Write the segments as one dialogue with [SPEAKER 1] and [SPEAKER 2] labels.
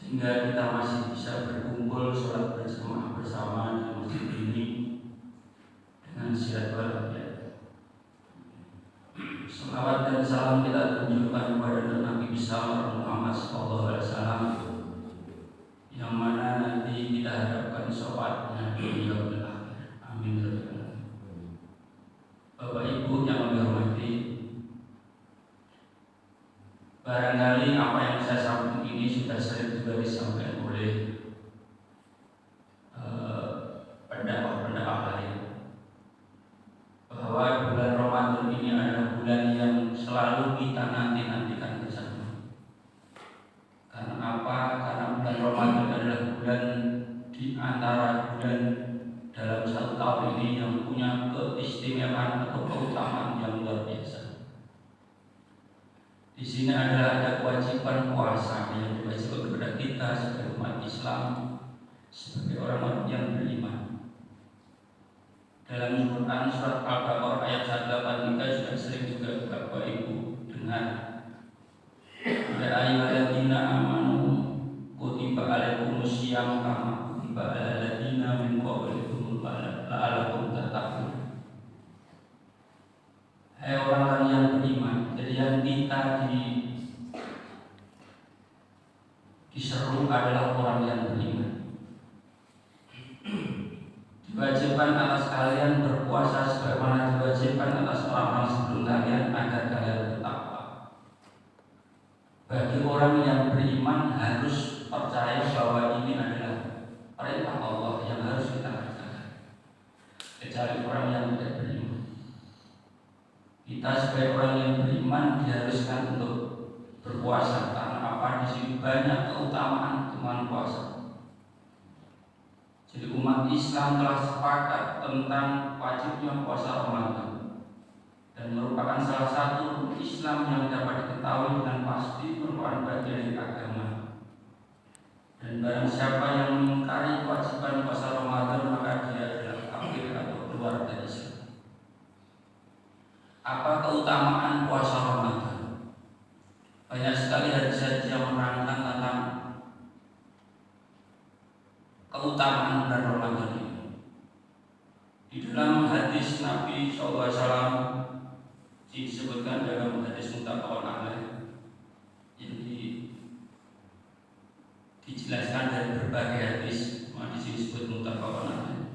[SPEAKER 1] sehingga kita masih bisa berkumpul sholat berjamaah bersama di masjid ini dengan sihat walafiat. Salawat dan salam kita tunjukkan kepada Nabi besar Muhammad SAW, yang mana nanti kita harapkan syafaatnya di yaumil akhir. Amin. Bapak Ibu yang kami hormati, barangkali apa yang saya sampaikan ini sudah sering juga disampaikan oleh pendakwah-pendakwah lain, bahwa bulan Ramadan ini adalah bulan yang selalu kita nanti-nantikan bersama. Karena apa? Karena bulan Ramadan adalah bulan di antara bulan dalam satu tahun ini yang punya keistimewaan atau keutamaan yang luar biasa. Di sini ada kewajiban puasa yang diwajibkan kepada kita sebagai umat Islam, sebagai orang-orang yang beriman. Dalam Quran surat Al-Baqarah ayat 183 sudah sering juga Bapak Ibu dengar. Ya ayyuhalladzina amanu kutiba alaikumus syiyam kama kutiba alal ladzina min qablikum la'allakum tattaqun. Hai orang-orang yang beriman, jadi yang kita diseru adalah orang yang beriman. Diwajibkan atas kalian berpuasa sebagaimana diwajibkan atas orang-orang sebelum kalian agar kalian bertakwa. Bagi orang yang beriman harus percaya bahwa ini adalah perintah Allah yang harus kita kerjakan. Kecuali orang yang tidak beriman. Kita sebagai orang yang beriman diharuskan untuk berpuasa karena apa? Di sini banyak keutamaan dengan puasa. Jadi umat Islam telah sepakat tentang wajibnya puasa Ramadan dan merupakan salah satu Islam yang dapat diketahui dengan pasti merupakan bagian dari agama. Dan barang siapa yang mengingkari kewajiban puasa Ramadan maka dia adalah kafir atau keluar dari Islam. Apa keutamaan puasa Ramadan? Banyak sekali hadis-hadis yang menerangkan tentang keutamaan bulan Ramadan ini. Di dalam hadis Nabi SAW disebutkan dalam hadis muttafaqun alaih yang dijelaskan dari berbagai hadis, di sini disebut muttafaqun alaih.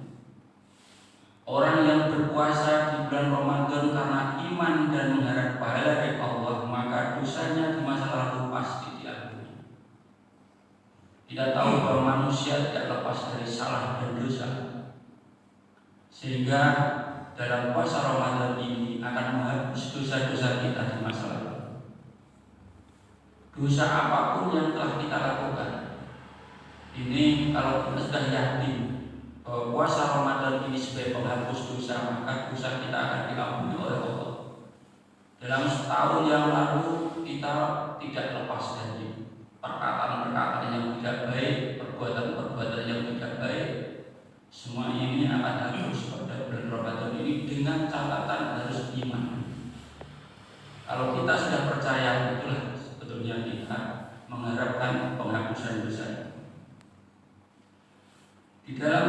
[SPEAKER 1] Orang yang berpuasa di bulan Ramadan karena iman dan mengharap pahala dari Allah, maka dosanya di masa lalu pasti diampuni. Kita tahu bahwa manusia tidak lepas dari salah dan dosa, sehingga dalam puasa Ramadan ini akan menghapus dosa-dosa kita di masa lalu. Dosa apapun yang telah kita lakukan, ini kalau kita sudah yakin bahwa puasa Ramadan ini sebagai penghapus dosa, maka dosa kita akan diampuni oleh Allah. Dalam setahun yang lalu kita tidak lepas dari perkataan-perkataan yang tidak baik, perbuatan-perbuatan yang tidak baik. Semua ini akan harus pada bulan Ramadan ini dengan catatan harus iman. Kalau kita sudah percaya, itulah sebetulnya kita mengharapkan penghapusan dosa. Di dalam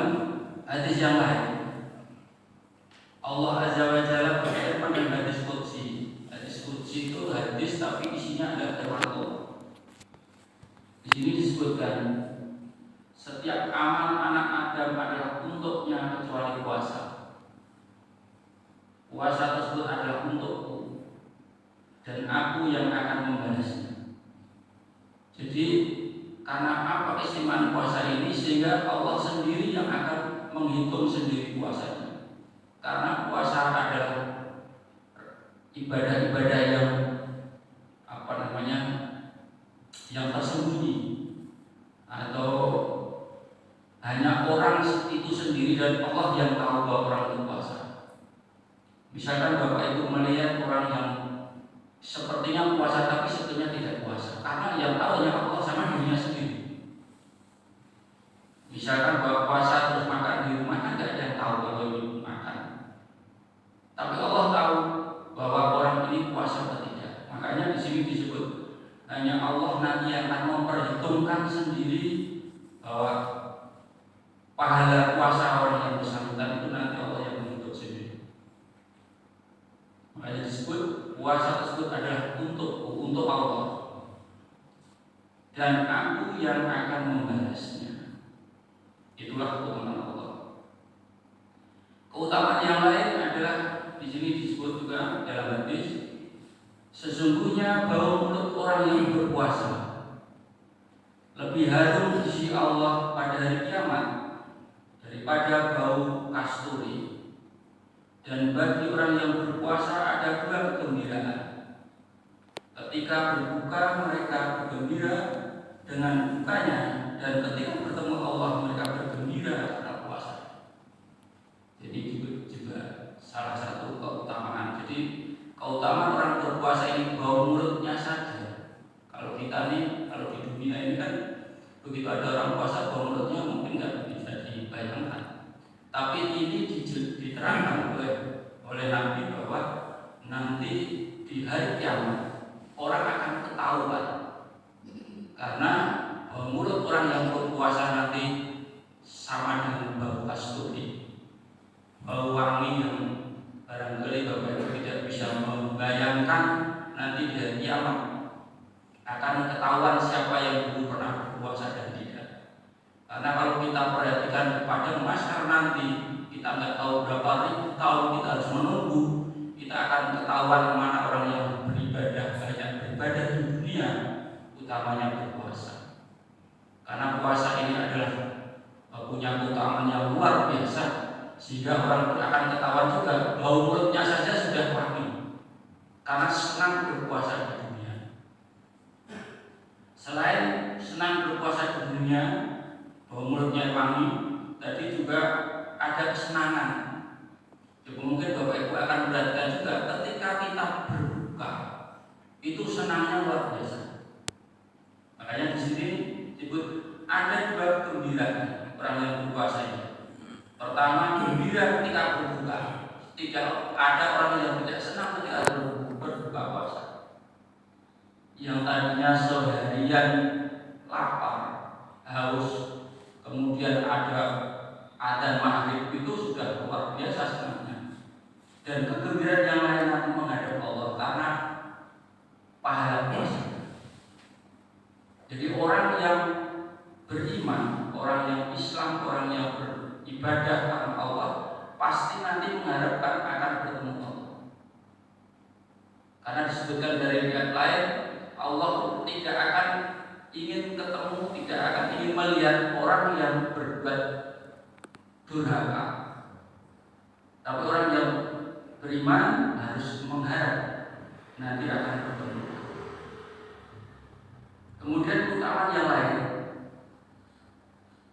[SPEAKER 1] hadis yang lain, Allah Azza wa Jalla berfirman dalam hadis qudsi. Hadis qudsi itu hadis tapi isinya adalah firman Allah. Di sini disebutkan setiap amal anak Adam adalah untuknya kecuali puasa. Puasa tersebut adalah untukku dan aku yang akan membalasnya. Jadi karena apa keistimewaan puasa ini sehingga Allah sendiri yang akan menghitung sendiri puasanya. Karena puasa adalah ibadah-ibadah yang yang tersembunyi atau hanya orang itu sendiri dan Allah yang tahu bahwa orang itu puasa. Misalkan Bapak Ibu melihat orang yang sepertinya puasa tapi sebetulnya tidak puasa, karena yang tahu hanya Allah sama dirinya sendiri. Misalkan bahwa puasa terus makan di rumah, kan tidak ada yang tahu kalau ini makan. Tapi Allah tahu bahwa orang ini puasa atau tidak. Makanya di sini disebut hanya Allah nanti yang akan memperhitungkan sendiri bahwa pahala puasa orang yang bersangkutan itu nanti Allah yang menghitung sendiri. Makanya disebut puasa tersebut adalah untuk Allah, dan aku yang akan membalasnya. Itulah keutamaan Allah. Keutamaan yang lain adalah di sini disebut juga dalam hadis, sesungguhnya bau mulut orang yang berpuasa lebih harum di sisi Allah pada hari kiamat daripada bau kasturi. Dan bagi orang yang berpuasa ada dua kegembiraan. Ketika berbuka mereka bergembira dengan bukanya, dan ketika bertemu Allah mereka bergembira karena puasa. Jadi juga salah satu keutamaan. Jadi keutamaan orang berpuasa ini bau mulutnya saja. Kalau kita nih, kalau di dunia ini kan begitu ada orang puasa bau mulutnya mungkin nggak bisa dibayangkan. Tapi ini diterangkan oleh Nabi bahwa nanti di hari kiamat orang akan ketahuan, karena mulut orang yang berpuasa nanti sama dengan bau kasturi, bau wangi yang barangkali Bapak Ibu tidak bisa membayangkan. Nanti di hari kiamat akan ketahuan siapa yang dulu pernah berpuasa dan tidak. Karena kalau kita perhatikan pada masyarakat nanti, kita nggak tahu berapa ribu tahun kita harus menunggu, kita akan ketahuan mana orang yang beribadah, banyak beribadah di dunia, utamanya berpuasa. Karena puasa ini adalah punya keutamaan yang luar biasa, sehingga orang pun akan ketahuan juga bau mulutnya saja sudah wangi karena senang berpuasa di dunia. Selain senang berpuasa di dunia, bau mulutnya wangi, tadi juga ada kesenangan. Jadi mungkin Bapak Ibu akan perhatikan juga ketika kita berbuka itu senangnya luar biasa. Makanya di sini disebut ada dua kegembiraan orang yang berpuasa ini. Pertama, gembira ketika berbuka. Tidak ada orang yang tidak senang ketika berbuka puasa. Yang tadinya seharian lapar, haus, kemudian ada adzan maghrib, itu sudah luar biasa senangnya. Dan kegembiraan yang lain nanti menghadap Allah karena pahala puasa. Jadi orang yang beriman, orang yang Islam, orang yang beribadah karena Allah pasti nanti mengharapkan akan bertemu Allah. Karena disebutkan dari ayat lain, Allah tidak akan ingin ketemu, tidak akan ingin melihat orang yang berbuat durhaka. Tapi orang yang beriman harus mengharap nanti akan bertemu. Kemudian keutamaan yang lain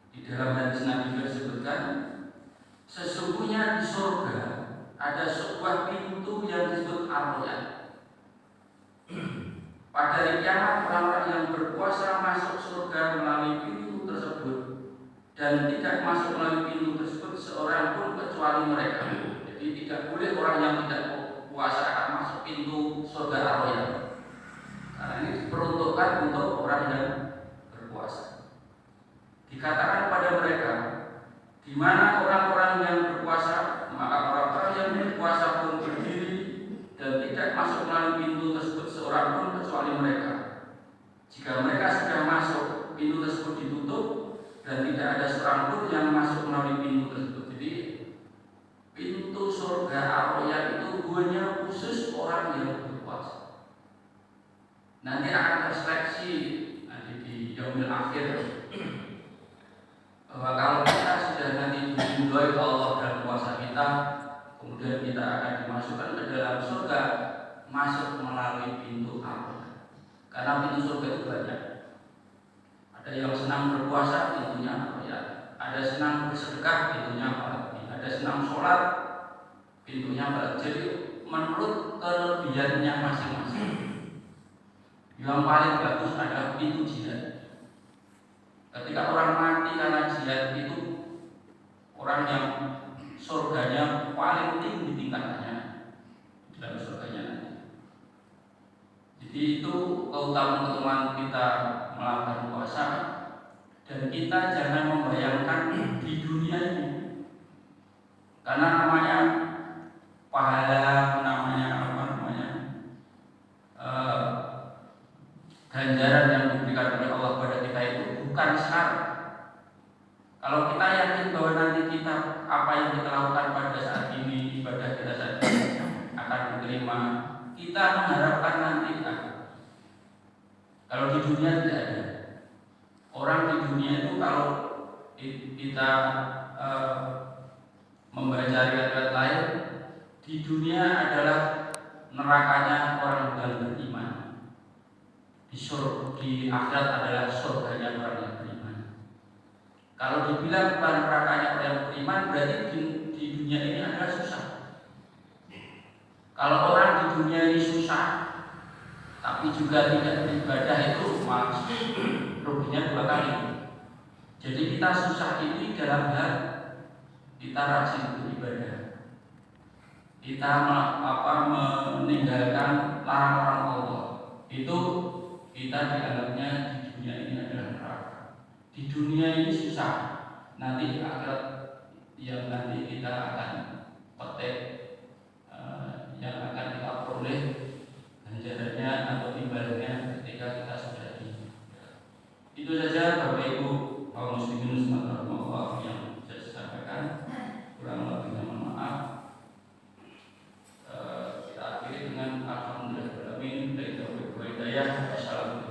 [SPEAKER 1] di dalam hadis Nabi disebutkan, sesungguhnya di surga ada sebuah pintu yang disebut Ar-Rayyan. Pada hari kiamat orang-orang yang berpuasa masuk surga melalui pintu tersebut, dan tidak masuk melalui pintu tersebut seorang pun kecuali mereka. Jadi tidak boleh orang yang tidak puasa akan masuk pintu surga Ar-Rayyan. Karena ini diperuntukkan untuk orang yang berpuasa. Dikatakan pada mereka, di mana orang-orang yang berpuasa, maka orang-orang yang berpuasa pun berdiri dan tidak masuk melalui pintu tersebut seorang pun kecuali mereka. Jika mereka sudah masuk, pintu tersebut ditutup dan tidak ada seorang pun yang masuk melalui pintu tersebut. Jadi pintu surga Ar-Rayyan itu hanya khusus orang yang berpuasa. Nanti akan terseleksi nanti di yaumil akhir bahwa kalau kita sudah nanti diridhoi Allah dalam puasa kita, kemudian kita akan dimasukkan ke dalam surga, masuk melalui pintu Ar-Rayyan. Karena pintu surga itu banyak. Ada yang senang berpuasa, pintunya Ar-Rayyan. Ada senang bersedekah, pintunya Ar-Rayyan. Ada senang sholat, pintunya Ar-Rayyan. Jadi menurut kelebihannya masing-masing. Yang paling bagus adalah pintu jihad. Ketika orang mati karena jihad itu orang yang surganya paling tinggi tingkatannya dalam surganya nanti. Jadi itu keutamaan kita melakukan puasa, dan kita jangan membayangkan di dunia ini, karena namanya pahala, namanya ganjaran yang diberikan oleh Allah kepada kita itu bukan sekarang. Kalau kita yakin bahwa nanti kita apa yang kita lakukan pada saat ini, ibadah kita saat ini akan diterima, kita mengharapkan nanti kalau di dunia tidak ada. Orang di dunia itu kalau kita membaca riwayat lain, di dunia adalah nerakanya orang yang beriman. Di akhirat adalah surganya orang yang beriman. Kalau dibilang bukan nerakanya orang yang beriman, berarti di dunia ini adalah susah. Kalau orang di dunia ini susah, tapi juga tidak beribadah, itu malah ruginya 2 kali. Jadi kita susah ini dalam hal kita rajin beribadah, kita meninggalkan larang-larang Allah, itu kita dianggapnya di dunia ini adalah neraka. Di dunia ini susah, nanti akhirat yang nanti kita akan petik, yang akan kita peroleh ganjarannya atau imbalannya ketika kita sudah di. Itu saja Bapak Ibu kaum muslimin semoga Allah yang saya sampaikan, kurang lebihnya mohon maaf. Kita akhiri dengan alhamdulillah dari taufiq wa hidayah. Assalamualaikum